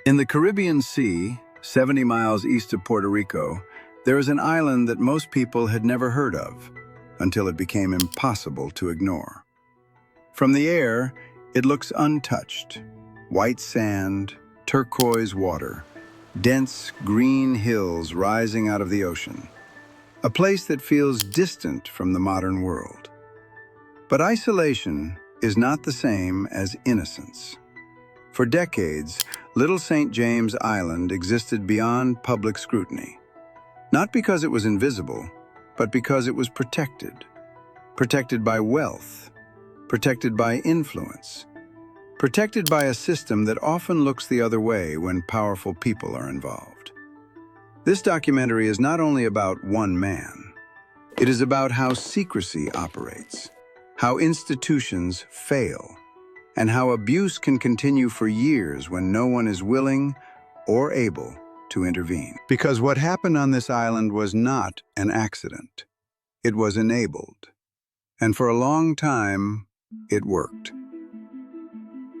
In the Caribbean Sea, 70 miles east of Puerto Rico, there is an island that most people had never heard of until it became impossible to ignore. From the air, it looks untouched. White sand, turquoise water, dense green hills rising out of the ocean. A place that feels distant from the modern world. But isolation is not the same as innocence. For decades, Little St. James Island existed beyond public scrutiny. Not because it was invisible, but because it was protected. Protected by wealth, protected by influence, protected by a system that often looks the other way when powerful people are involved. This documentary is not only about one man. It is about how secrecy operates, how institutions fail, and how abuse can continue for years when no one is willing or able to intervene. Because what happened on this island was not an accident. It was enabled. And for a long time, it worked.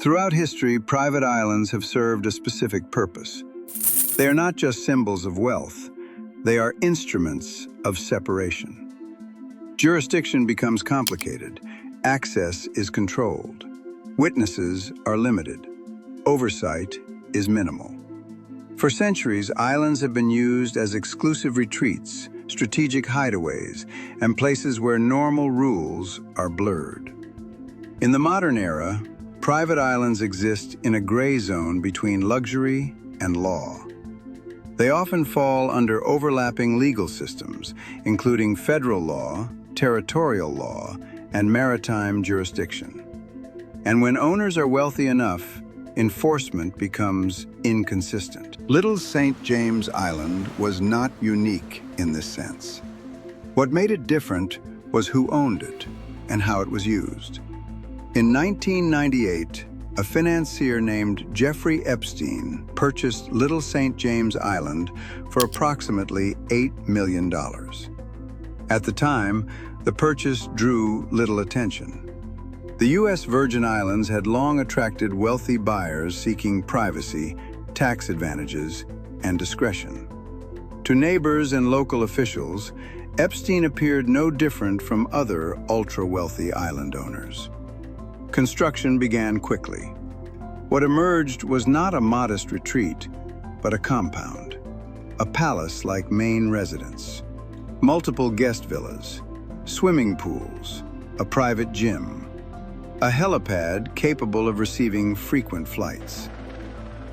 Throughout history, private islands have served a specific purpose. They are not just symbols of wealth. They are instruments of separation. Jurisdiction becomes complicated. Access is controlled. Witnesses are limited. Oversight is minimal. For centuries, islands have been used as exclusive retreats, strategic hideaways, and places where normal rules are blurred. In the modern era, private islands exist in a gray zone between luxury and law. They often fall under overlapping legal systems, including federal law, territorial law, and maritime jurisdiction. And when owners are wealthy enough, enforcement becomes inconsistent. Little St. James Island was not unique in this sense. What made it different was who owned it and how it was used. In 1998, a financier named Jeffrey Epstein purchased Little St. James Island for approximately $8 million. At the time, the purchase drew little attention. The U.S. Virgin Islands had long attracted wealthy buyers seeking privacy, tax advantages, and discretion. To neighbors and local officials, Epstein appeared no different from other ultra-wealthy island owners. Construction began quickly. What emerged was not a modest retreat, but a compound, a palace-like main residence, multiple guest villas, swimming pools, a private gym, a helipad capable of receiving frequent flights.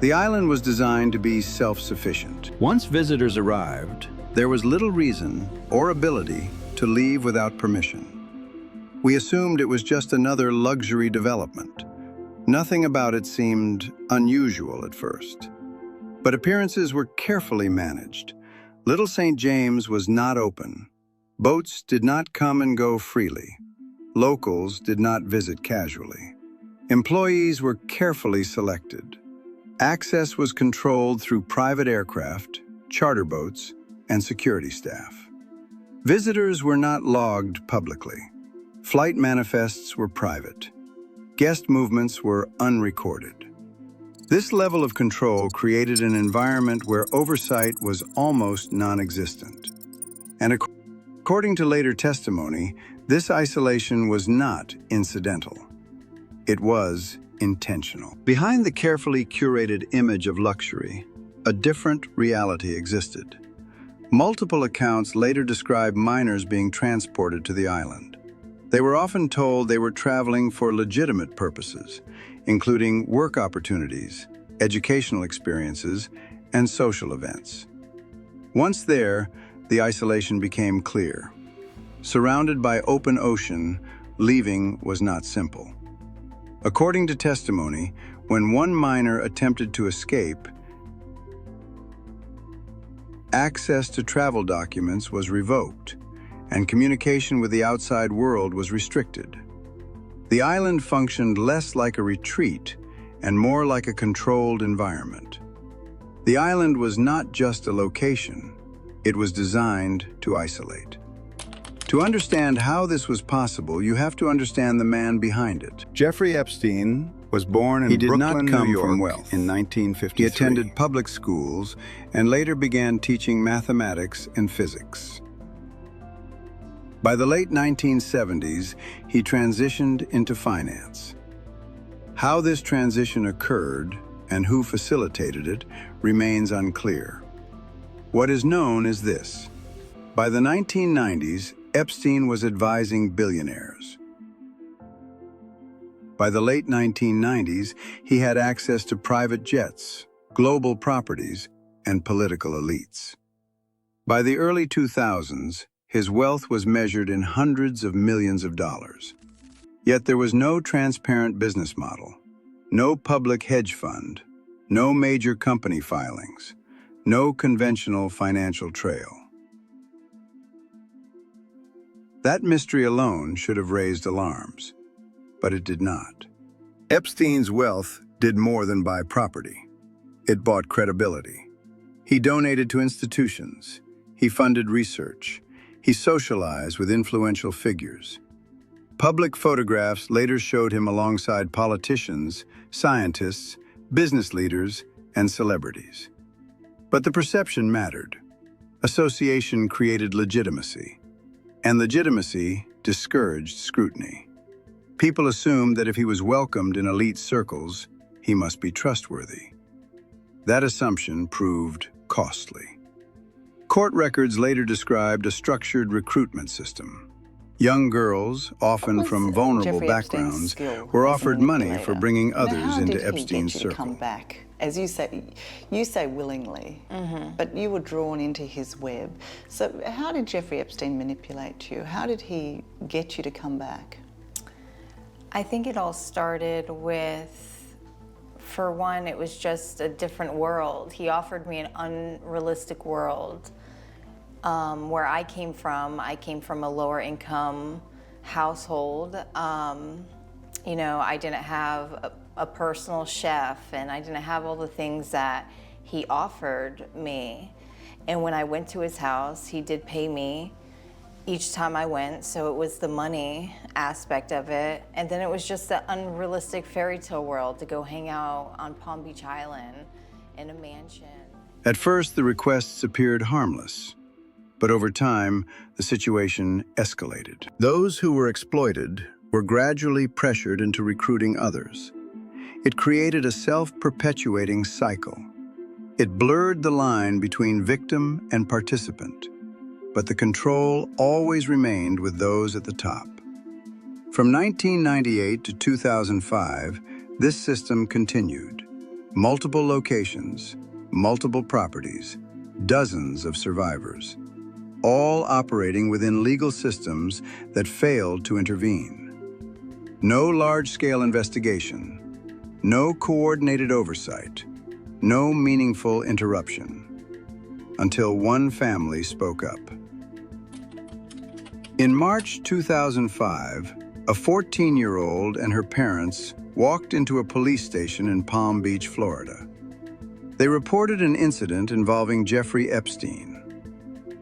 The island was designed to be self-sufficient. Once visitors arrived, there was little reason or ability to leave without permission. We assumed it was just another luxury development. Nothing about it seemed unusual at first. But appearances were carefully managed. Little St. James was not open. Boats did not come and go freely. Locals did not visit casually. Employees were carefully selected. Access was controlled through private aircraft, charter boats, and security staff. Visitors were not logged publicly. Flight manifests were private. Guest movements were unrecorded. This level of control created an environment where oversight was almost non-existent. And according to later testimony, this isolation was not incidental. It was intentional. Behind the carefully curated image of luxury, a different reality existed. Multiple accounts later describe minors being transported to the island. They were often told they were traveling for legitimate purposes, including work opportunities, educational experiences, and social events. Once there, the isolation became clear. Surrounded by open ocean, leaving was not simple. According to testimony, when one minor attempted to escape, access to travel documents was revoked, and communication with the outside world was restricted. The island functioned less like a retreat and more like a controlled environment. The island was not just a location, it was designed to isolate. To understand how this was possible, you have to understand the man behind it. Jeffrey Epstein was born in He did Brooklyn, not come New York from wealth. in 1953. He attended public schools and later began teaching mathematics and physics. By the late 1970s, he transitioned into finance. How this transition occurred and who facilitated it remains unclear. What is known is this: by the 1990s, Epstein was advising billionaires. By the late 1990s, he had access to private jets, global properties, and political elites. By the early 2000s, his wealth was measured in hundreds of millions of dollars. Yet there was no transparent business model, no public hedge fund, no major company filings, no conventional financial trail. That mystery alone should have raised alarms, but it did not. Epstein's wealth did more than buy property. It bought credibility. He donated to institutions. He funded research. He socialized with influential figures. Public photographs later showed him alongside politicians, scientists, business leaders, and celebrities. But the perception mattered. Association created legitimacy, and legitimacy discouraged scrutiny. People assumed that if he was welcomed in elite circles, he must be trustworthy. That assumption proved costly. Court records later described a structured recruitment system. Young girls, often from vulnerable backgrounds, were offered money for bringing others into Epstein's circle. How did he get you to come back? As you say willingly, but you were drawn into his web. So how did Jeffrey Epstein manipulate you? How did he get you to come back? I think it all started with, for one, it was just a different world. He offered me an unrealistic world. Where I came from a lower income household. You know, I didn't have a personal chef, and I didn't have all the things that he offered me. And when I went to his house, he did pay me each time I went, so it was the money aspect of it. And then it was just the unrealistic fairy tale world to go hang out on Palm Beach Island in a mansion. At first, the requests appeared harmless. But over time, the situation escalated. Those who were exploited were gradually pressured into recruiting others. It created a self-perpetuating cycle. It blurred the line between victim and participant, but the control always remained with those at the top. From 1998 to 2005, this system continued. Multiple locations, multiple properties, dozens of survivors, all operating within legal systems that failed to intervene. No large-scale investigation, no coordinated oversight, no meaningful interruption, until one family spoke up. In March 2005, a 14-year-old and her parents walked into a police station in Palm Beach, Florida. They reported an incident involving Jeffrey Epstein.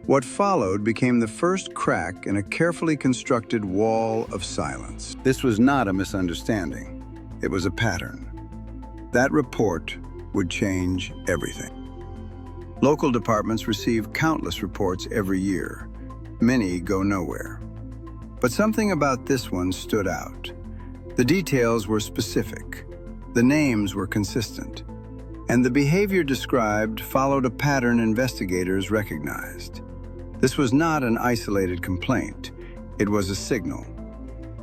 What followed became the first crack in a carefully constructed wall of silence. This was not a misunderstanding. It was a pattern. That report would change everything. Local departments receive countless reports every year. Many go nowhere. But something about this one stood out. The details were specific. The names were consistent. And the behavior described followed a pattern investigators recognized. This was not an isolated complaint. It was a signal.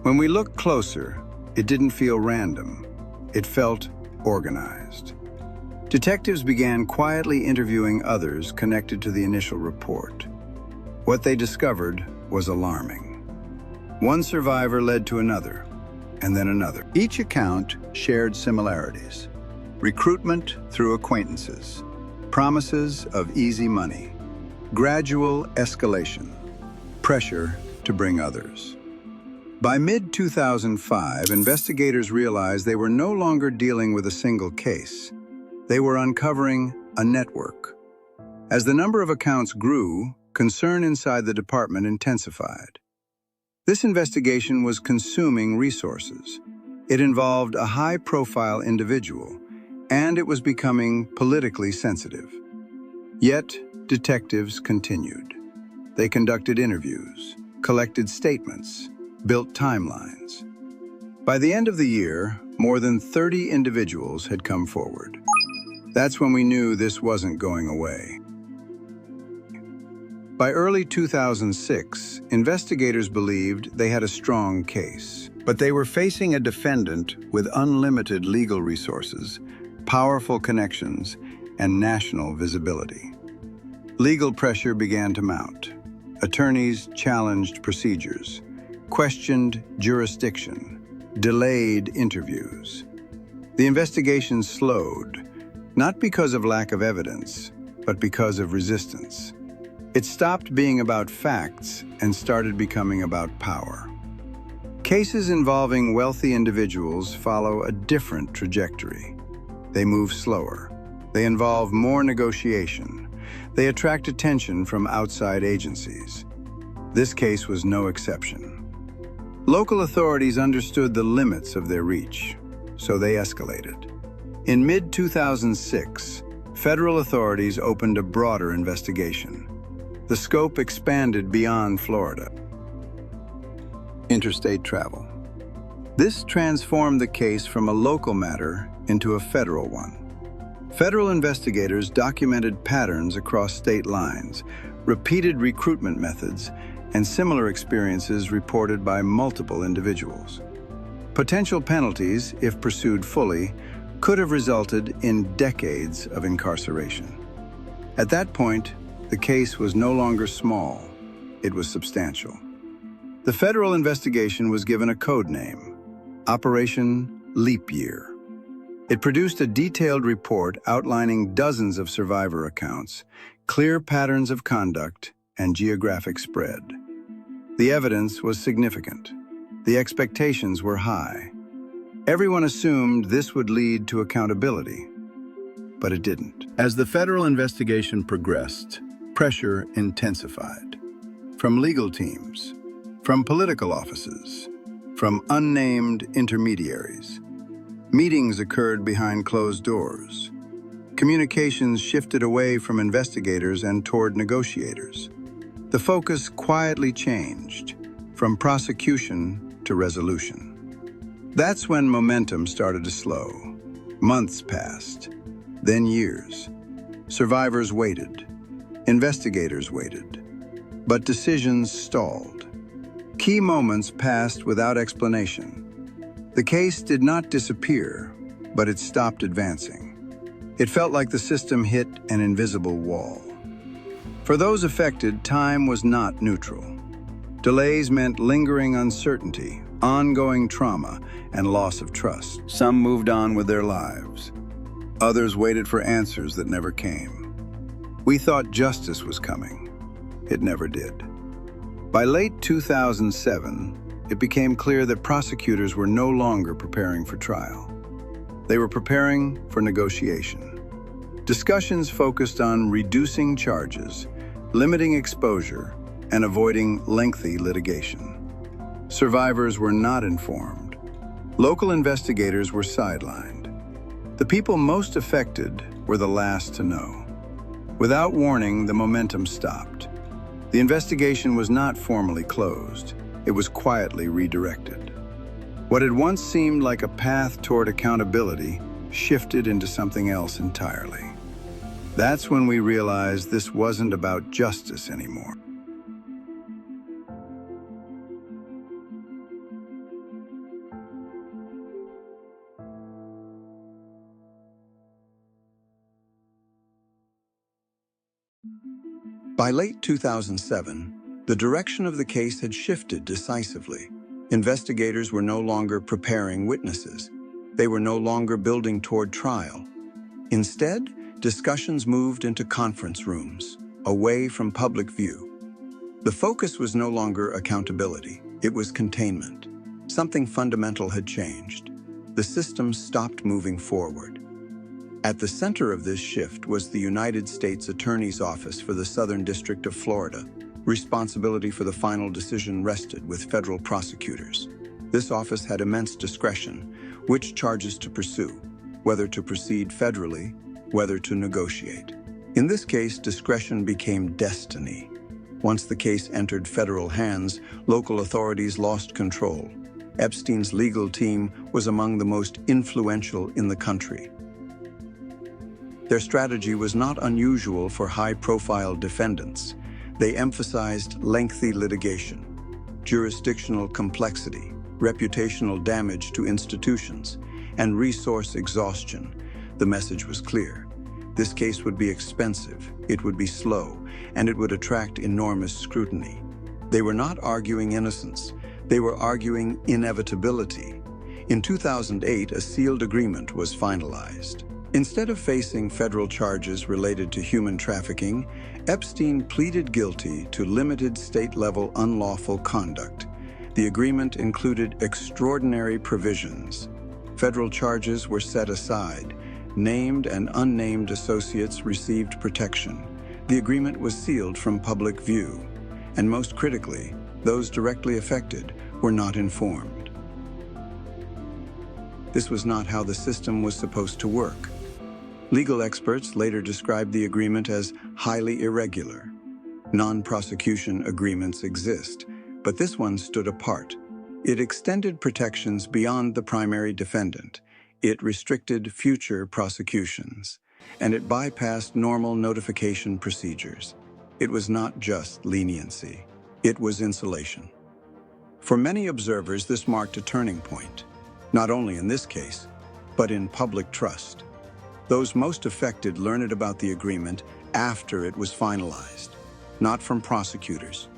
When we looked closer, it didn't feel random. It felt organized. Detectives began quietly interviewing others connected to the initial report. What they discovered was alarming. One survivor led to another, and then another. Each account shared similarities. Recruitment through acquaintances, promises of easy money, gradual escalation, pressure to bring others. By mid-2005, investigators realized they were no longer dealing with a single case. They were uncovering a network. As the number of accounts grew, concern inside the department intensified. This investigation was consuming resources. It involved a high-profile individual, and it was becoming politically sensitive. Yet, detectives continued. They conducted interviews, collected statements, built timelines. By the end of the year, more than 30 individuals had come forward. That's when we knew this wasn't going away. By early 2006, investigators believed they had a strong case, but they were facing a defendant with unlimited legal resources, powerful connections, and national visibility. Legal pressure began to mount. Attorneys challenged procedures, questioned jurisdiction, delayed interviews. The investigation slowed, not because of lack of evidence, but because of resistance. It stopped being about facts and started becoming about power. Cases involving wealthy individuals follow a different trajectory. They move slower. They involve more negotiation. They attract attention from outside agencies. This case was no exception. Local authorities understood the limits of their reach, so they escalated. In mid-2006, federal authorities opened a broader investigation. The scope expanded beyond Florida. Interstate travel. This transformed the case from a local matter into a federal one. Federal investigators documented patterns across state lines, repeated recruitment methods, and similar experiences reported by multiple individuals. Potential penalties, if pursued fully, could have resulted in decades of incarceration. At that point, the case was no longer small, it was substantial. The federal investigation was given a code name, Operation Leap Year. It produced a detailed report outlining dozens of survivor accounts, clear patterns of conduct, and geographic spread. The evidence was significant. The expectations were high. Everyone assumed this would lead to accountability, but it didn't. As the federal investigation progressed, pressure intensified. From legal teams, from political offices, from unnamed intermediaries. Meetings occurred behind closed doors. Communications shifted away from investigators and toward negotiators. The focus quietly changed, from prosecution to resolution. That's when momentum started to slow. Months passed, then years. Survivors waited. Investigators waited. But decisions stalled. Key moments passed without explanation. The case did not disappear, but it stopped advancing. It felt like the system hit an invisible wall. For those affected, time was not neutral. Delays meant lingering uncertainty, ongoing trauma, and loss of trust. Some moved on with their lives. Others waited for answers that never came. We thought justice was coming. It never did. By late 2007, it became clear that prosecutors were no longer preparing for trial. They were preparing for negotiation. Discussions focused on reducing charges, limiting exposure, and avoiding lengthy litigation. Survivors were not informed. Local investigators were sidelined. The people most affected were the last to know. Without warning, the momentum stopped. The investigation was not formally closed. It was quietly redirected. What had once seemed like a path toward accountability shifted into something else entirely. That's when we realized this wasn't about justice anymore. By late 2007, the direction of the case had shifted decisively. Investigators were no longer preparing witnesses. They were no longer building toward trial. Instead, discussions moved into conference rooms, away from public view. The focus was no longer accountability, it was containment. Something fundamental had changed. The system stopped moving forward. At the center of this shift was the United States Attorney's Office for the Southern District of Florida. Responsibility for the final decision rested with federal prosecutors. This office had immense discretion, which charges to pursue, whether to proceed federally, whether to negotiate. In this case, discretion became destiny. Once the case entered federal hands, local authorities lost control. Epstein's legal team was among the most influential in the country. Their strategy was not unusual for high-profile defendants. They emphasized lengthy litigation, jurisdictional complexity, reputational damage to institutions, and resource exhaustion. The message was clear. This case would be expensive, it would be slow, and it would attract enormous scrutiny. They were not arguing innocence, they were arguing inevitability. In 2008, a sealed agreement was finalized. Instead of facing federal charges related to human trafficking, Epstein pleaded guilty to limited state-level unlawful conduct. The agreement included extraordinary provisions. Federal charges were set aside. Named and unnamed associates received protection. The agreement was sealed from public view. And most critically, those directly affected were not informed. This was not how the system was supposed to work. Legal experts later described the agreement as highly irregular. Non-prosecution agreements exist, but this one stood apart. It extended protections beyond the primary defendant. It restricted future prosecutions, and it bypassed normal notification procedures. It was not just leniency, it was insulation. For many observers, this marked a turning point, not only in this case, but in public trust. Those most affected learned about the agreement after it was finalized, not from prosecutors,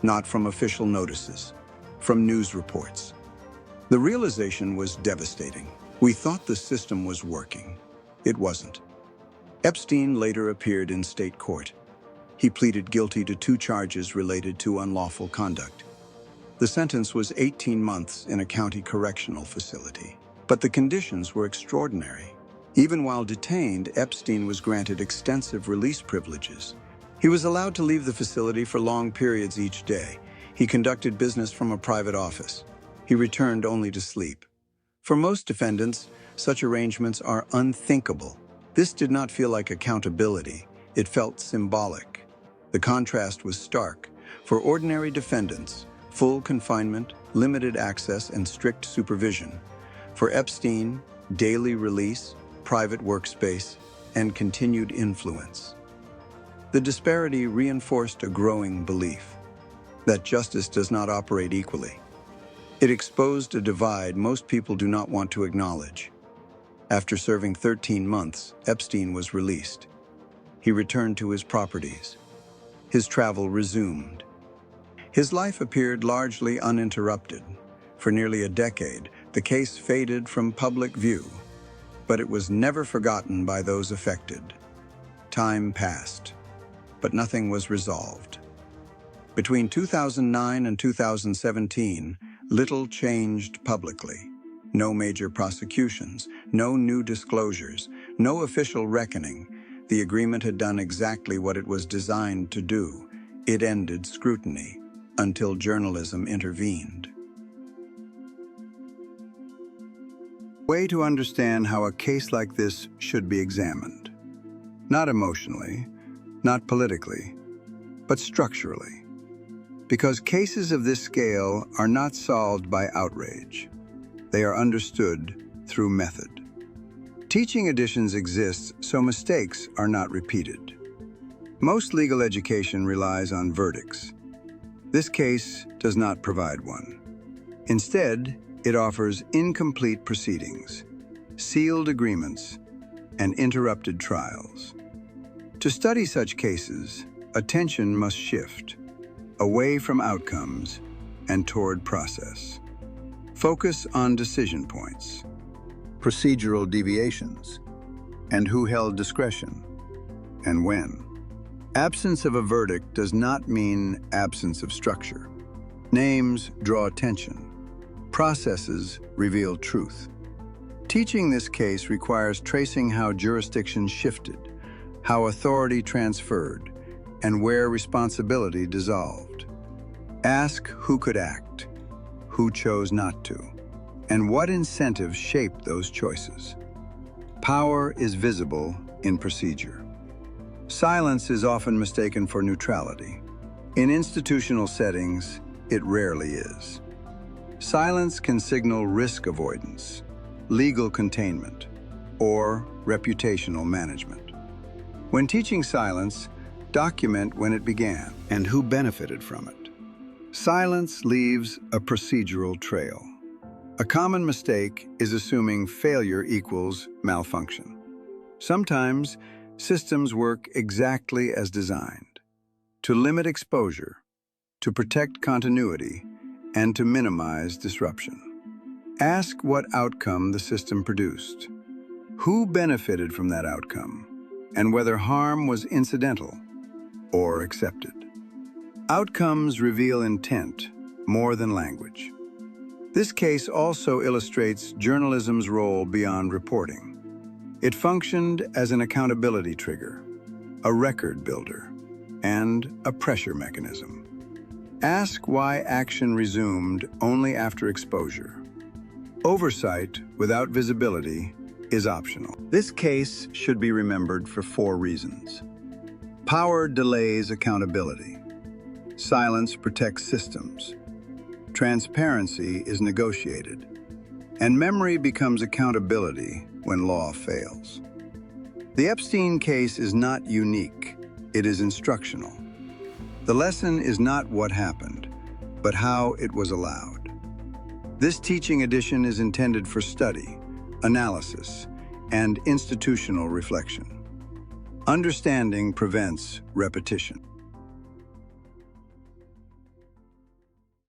not from official notices, from news reports. The realization was devastating. We thought the system was working. It wasn't. Epstein later appeared in state court. He pleaded guilty to 2 charges related to unlawful conduct. The sentence was 18 months in a county correctional facility. But the conditions were extraordinary. Even while detained, Epstein was granted extensive release privileges. He was allowed to leave the facility for long periods each day. He conducted business from a private office. He returned only to sleep. For most defendants, such arrangements are unthinkable. This did not feel like accountability. It felt symbolic. The contrast was stark. For ordinary defendants, full confinement, limited access, and strict supervision. For Epstein, daily release, private workspace, and continued influence. The disparity reinforced a growing belief that justice does not operate equally. It exposed a divide most people do not want to acknowledge. After serving 13 months, Epstein was released. He returned to his properties. His travel resumed. His life appeared largely uninterrupted. For nearly a decade, the case faded from public view, but it was never forgotten by those affected. Time passed, but nothing was resolved. Between 2009 and 2017, little changed publicly. No major prosecutions, no new disclosures, no official reckoning. The agreement had done exactly what it was designed to do. It ended scrutiny until journalism intervened. Way to understand how a case like this should be examined. Not emotionally, not politically, but structurally. Because cases of this scale are not solved by outrage. They are understood through method. Teaching editions exist so mistakes are not repeated. Most legal education relies on verdicts. This case does not provide one. Instead, it offers incomplete proceedings, sealed agreements, and interrupted trials. To study such cases, attention must shift away from outcomes and toward process. Focus on decision points, procedural deviations, and who held discretion, and when. Absence of a verdict does not mean absence of structure. Names draw attention. Processes reveal truth. Teaching this case requires tracing how jurisdiction shifted, how authority transferred, and where responsibility dissolved. Ask who could act, who chose not to, and what incentives shaped those choices. Power is visible in procedure. Silence is often mistaken for neutrality. In institutional settings, it rarely is. Silence can signal risk avoidance, legal containment, or reputational management. When teaching silence, document when it began and who benefited from it. Silence leaves a procedural trail. A common mistake is assuming failure equals malfunction. Sometimes, systems work exactly as designed, to limit exposure, to protect continuity, and to minimize disruption. Ask what outcome the system produced, who benefited from that outcome, and whether harm was incidental or accepted. Outcomes reveal intent more than language. This case also illustrates journalism's role beyond reporting. It functioned as an accountability trigger, a record builder, and a pressure mechanism. Ask why action resumed only after exposure. Oversight without visibility is optional. This case should be remembered for 4 reasons. Power delays accountability. Silence protects systems. Transparency is negotiated. And memory becomes accountability when law fails. The Epstein case is not unique. It is instructional. The lesson is not what happened, but how it was allowed. This teaching edition is intended for study, analysis, and institutional reflection. Understanding prevents repetition.